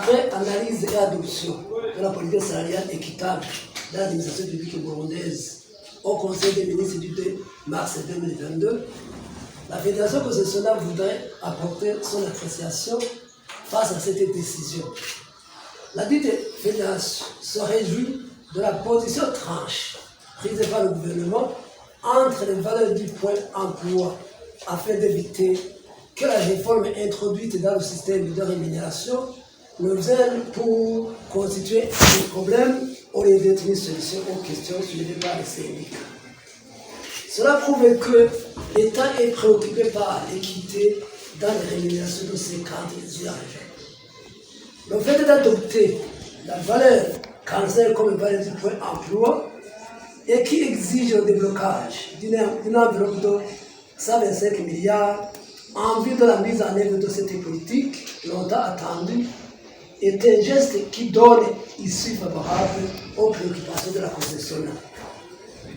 après analyse et adoption de la politique salariale équitable dans l'administration publique burundaise au Conseil des ministres du 2 mars 2022, la Fédération concessionnaire voudrait apporter son appréciation face à cette décision. La dite fédération se réjouit de la position tranche prise par le gouvernement entre les valeurs du point emploi afin d'éviter que la réforme introduite dans le système de rémunération ne vienne pour constituer un problème au lieu d'être une solution aux questions soulevées par les syndicats. Cela prouve que l'État est préoccupé par l'équité dans les rémunérations de ses cadres usagers. Le fait d'adopter la valeur cancer comme valeur du point emploi et qui exige le déblocage d'une enveloppe de 125 milliards en vue de la mise en œuvre de cette politique longtemps attendue est un geste qui donne issue favorable aux préoccupations de la concessionnaire.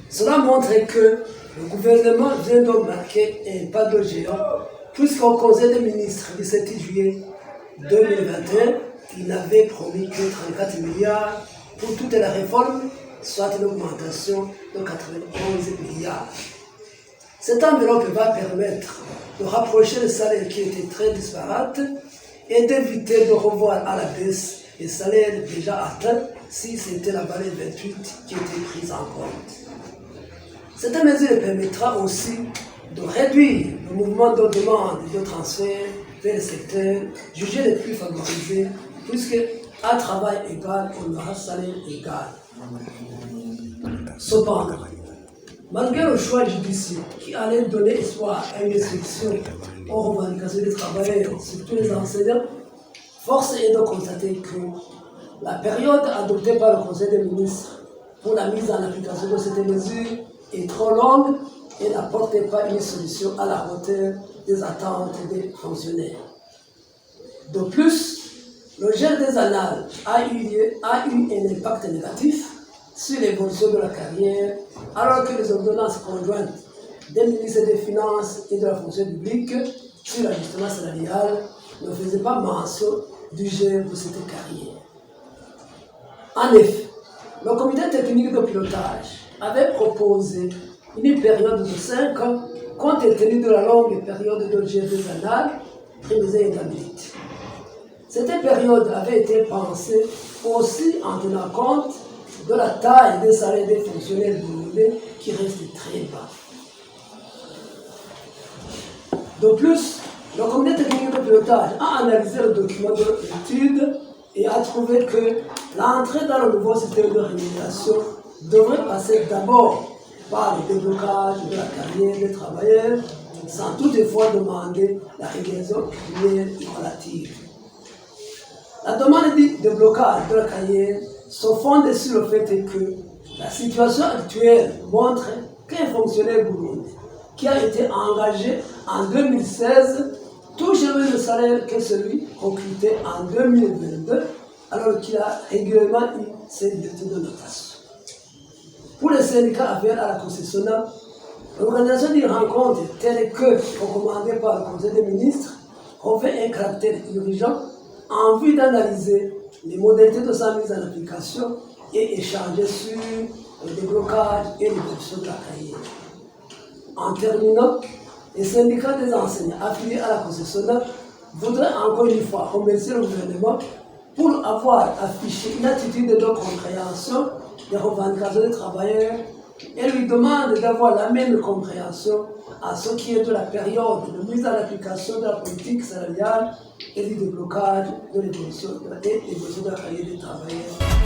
Cela montre que le gouvernement vient de marquer un pas de géant puisqu'au Conseil des ministres du 7 juillet 2021, il avait promis que 34 milliards pour toute la réforme, soit une augmentation de 91 milliards. Cette enveloppe va permettre de rapprocher les salaires qui étaient très disparates et d'éviter de revoir à la baisse les salaires déjà atteints si c'était la valeur 28 qui était prise en compte. Cette mesure permettra aussi de réduire le mouvement de demande et de transfert vers les secteurs jugés les plus favorisés, puisque à travail égal, on aura salaire égal. Cependant, malgré le choix judiciaire qui allait donner espoir à une solution aux revendications des travailleurs, surtout les enseignants, force est de constater que la période adoptée par le Conseil des ministres pour la mise en application de cette mesure est trop longue et n'apporte pas une solution à la hauteur des attentes des fonctionnaires. De plus, le gel des annales a eu un impact négatif sur l'évolution de la carrière, alors que les ordonnances conjointes des ministres des Finances et de la fonction publique sur l'ajustement salarial ne faisaient pas mention du gel de cette carrière. En effet, le comité technique de pilotage avait proposé une période de 5 ans compte tenu de la longue période de gel des annales primes et indemnités. Cette période avait été pensée aussi en tenant compte de la taille des salaires des fonctionnaires burundais qui restent très bas. De plus, le comité technique de pilotage a analysé le document de l'étude et a trouvé que l'entrée dans le nouveau système de rémunération devrait passer d'abord par le déblocage de la carrière des travailleurs, sans toutefois demander la régulation régulière et relative. La demande de déblocage de la carrière se fonde sur le fait que la situation actuelle montre qu'un fonctionnaire burundais qui a été engagé en 2016 touche le même salaire que celui recruté en 2022, alors qu'il a régulièrement eu ses bulletins de notation. Pour les syndicats affiliés à la concessionnaire, l'organisation d'une rencontre telle que recommandée par le Conseil des ministres revêt un caractère urgent en vue d'analyser les modalités de sa mise en application et échanger sur le déblocage et l'évolution de la carrière. En terminant, les syndicats des enseignants affiliés à la concessionnaire voudraient encore une fois remercier le gouvernement pour avoir affiché une attitude de compréhension des revendications des travailleurs et lui demande d'avoir la même compréhension à ce qui est de la période de mise en application de la politique salariale et du déblocage de l'évolution de la carrière des travailleurs.